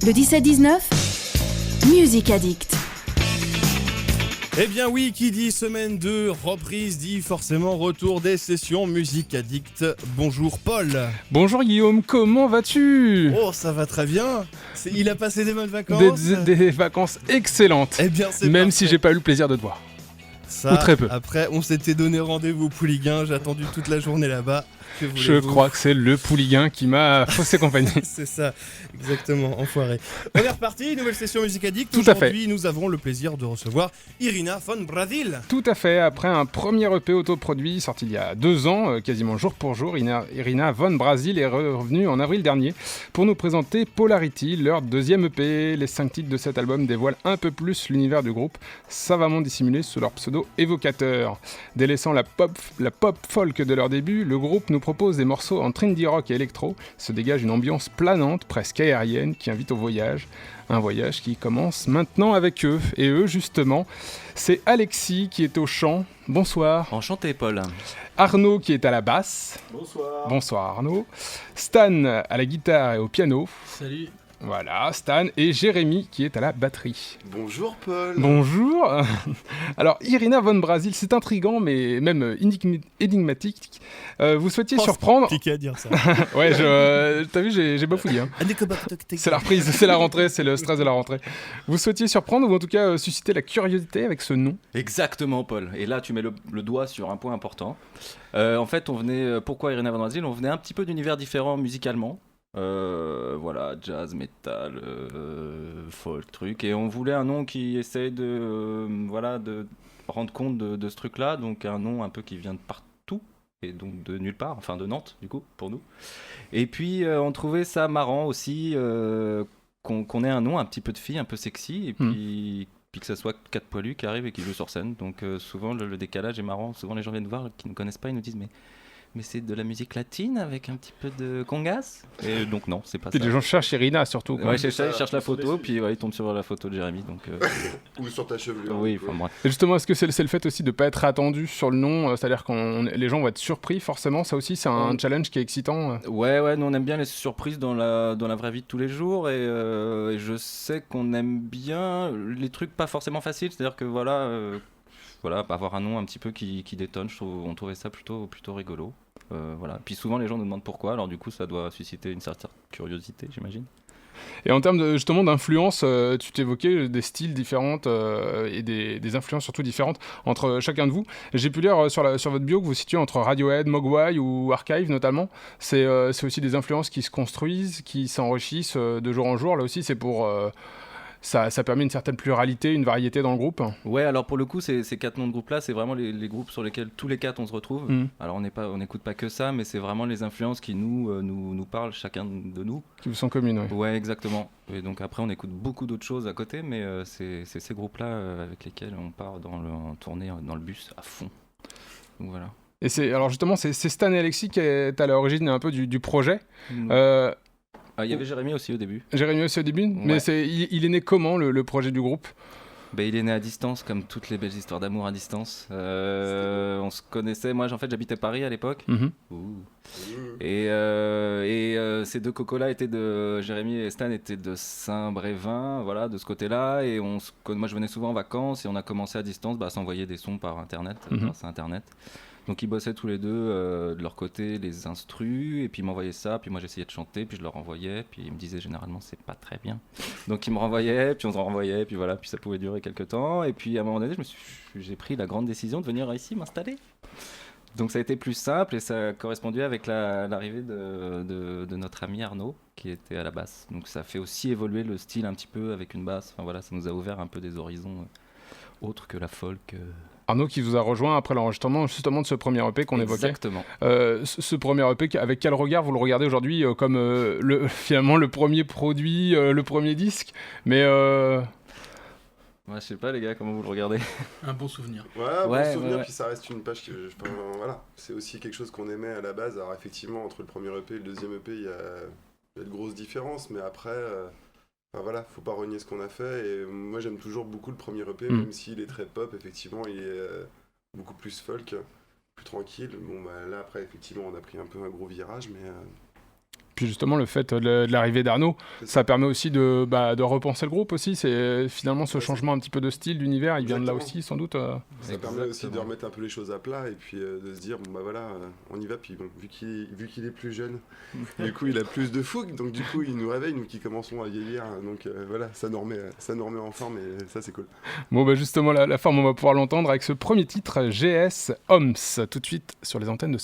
Le 17-19, Music Addict. Eh bien oui, qui dit semaine de reprise dit forcément retour des sessions Music Addict. Bonjour Paul. Bonjour Guillaume, comment vas-tu ? Oh, ça va très bien. Il a passé des bonnes vacances. Des vacances excellentes. Eh bien c'est même parfait. si j'ai pas eu le plaisir de te voir. Ça, ou très peu. Après, on s'était donné rendez-vous au Pouliguen, j'ai attendu toute la journée là-bas. Je crois que c'est le Pouliguen qui m'a faussé compagnie. C'est ça, exactement, enfoiré. On est reparti, nouvelle session Music Addict. Tout à fait. Aujourd'hui, nous avons le plaisir de recevoir Irina von Brasil. Tout à fait, après un premier EP autoproduit sorti il y a 2 ans, quasiment jour pour jour, Irina von Brasil est revenue en avril dernier pour nous présenter Polarity, leur deuxième EP. Les 5 titres de cet album dévoilent un peu plus l'univers du groupe, savamment dissimulé sous leur pseudo évocateur. Délaissant la pop folk de leur début, le groupe nous propose des morceaux entre indie rock et électro. Se dégage une ambiance planante, presque aérienne, qui invite au voyage. Un voyage qui commence maintenant avec eux. Et eux, justement, c'est Alexis qui est au chant. Bonsoir. Enchanté, Paul. Arnaud qui est à la basse. Bonsoir. Bonsoir Arnaud. Stan à la guitare et au piano. Salut. Voilà, Stan et Jérémy qui est à la batterie. Bonjour Paul. Bonjour. Alors, Irina von Brasil, c'est intriguant, mais même énigmatique. Vous souhaitiez surprendre... C'est compliqué à dire ça. Ouais, t'as vu, j'ai bafouillé. Hein. C'est la reprise, c'est la rentrée, c'est le stress de la rentrée. Vous souhaitiez surprendre ou en tout cas susciter la curiosité avec ce nom ? Exactement, Paul. Et là, tu mets le doigt sur un point important. En fait, on venait... Pourquoi Irina von Brasil ? On venait un petit peu d'univers différents musicalement. Voilà, jazz, metal, folk, truc, et on voulait un nom qui essaye de rendre compte de ce truc-là, donc un nom un peu qui vient de partout et donc de nulle part, enfin de Nantes du coup pour nous. Et puis on trouvait ça marrant aussi qu'on ait un nom un petit peu de fille, un peu sexy, et puis que ça soit 4 poilus qui arrivent et qui jouent sur scène. Donc souvent le décalage est marrant. Souvent les gens viennent voir qui ne connaissent pas, ils nous disent mais c'est de la musique latine avec un petit peu de congas. Et donc non, c'est pas puis ça. Les gens cherchent Irina surtout. Ouais, ils cherchent la photo, puis ils tombent sur la photo de Jérémy. Donc, Ou sur ta chevelure. oui, enfin bref. Et justement, est-ce que c'est le fait aussi de ne pas être attendu sur le nom, c'est-à-dire que les gens vont être surpris forcément, ça aussi c'est un challenge qui est excitant. Ouais, nous on aime bien les surprises dans la vraie vie de tous les jours, et je sais qu'on aime bien les trucs pas forcément faciles, c'est-à-dire que voilà, avoir un nom un petit peu qui détonne, on trouvait ça plutôt rigolo. Voilà. Puis souvent les gens nous demandent pourquoi, alors du coup ça doit susciter une certaine curiosité, j'imagine. Et en termes justement d'influence, tu t'évoquais des styles différentes et des influences surtout différentes entre chacun de vous. J'ai pu lire sur votre bio que vous situez entre Radiohead, Mogwai ou Archive notamment. C'est aussi des influences qui se construisent, qui s'enrichissent de jour en jour. Là aussi c'est pour... Ça permet une certaine pluralité, une variété dans le groupe. Ouais, alors pour le coup, ces 4 noms de groupes-là, c'est vraiment les groupes sur lesquels tous les 4 on se retrouve. Alors on n'écoute pas que ça, mais c'est vraiment les influences qui nous parlent, chacun de nous. Qui vous sont communes, oui. Ouais, exactement. Et donc après, on écoute beaucoup d'autres choses à côté, mais c'est ces groupes-là avec lesquels on part en tournée dans le bus à fond. Donc voilà. Et alors justement, c'est Stan et Alexis qui est à l'origine un peu du projet. Il y avait Jérémy aussi au début. Jérémy aussi au début, ouais. Mais il est né comment le projet du groupe ? Il est né à distance, comme toutes les belles histoires d'amour à distance. On se connaissait, moi en fait j'habitais Paris à l'époque. Et ces 2 cocos-là Jérémy et Stan étaient de Saint-Brévin, voilà, de ce côté-là. Et moi je venais souvent en vacances et on a commencé à distance à s'envoyer des sons par internet, grâce à internet. Donc ils bossaient tous les deux de leur côté les instrus, et puis ils m'envoyaient ça, puis moi j'essayais de chanter, puis je leur envoyais, puis ils me disaient généralement c'est pas très bien. Donc ils me renvoyaient, puis on se renvoyait, puis voilà, puis ça pouvait durer quelques temps, et puis à un moment donné j'ai pris la grande décision de venir ici m'installer. Donc ça a été plus simple, et ça a correspondu avec l'arrivée de notre ami Arnaud, qui était à la basse. Donc ça a fait aussi évoluer le style un petit peu avec une basse, enfin voilà, ça nous a ouvert un peu des horizons autres que la folk. Arnaud qui vous a rejoint après l'enregistrement justement de ce premier EP qu'on évoquait. Exactement. Ce premier EP, avec quel regard vous le regardez aujourd'hui comme finalement le premier produit, le premier disque, mais... Ouais, je sais pas les gars, comment vous le regardez ? Un bon souvenir. Ouais, bon souvenir, puis ça reste une page que voilà, c'est aussi quelque chose qu'on aimait à la base. Alors effectivement, entre le premier EP et le deuxième EP, il y a de grosses différences, mais après... voilà, faut pas renier ce qu'on a fait, et moi j'aime toujours beaucoup le premier EP, même s'il est très pop, effectivement il est beaucoup plus folk, plus tranquille. Bon là après effectivement on a pris un peu un gros virage, mais Puis justement, le fait de l'arrivée d'Arnaud, ça permet aussi de repenser le groupe aussi. C'est finalement ce changement un petit peu de style, d'univers, il vient de là aussi, sans doute. Ça permet aussi de remettre un peu les choses à plat et puis de se dire, bon bah voilà, on y va. Puis bon, vu qu'il est plus jeune, du coup il a plus de fougue, donc du coup il nous réveille, nous qui commençons à vieillir. Donc voilà, ça nous remet en forme et ça c'est cool. Bon bah justement, la forme, on va pouvoir l'entendre avec ce premier titre, GS Homs, tout de suite sur les antennes de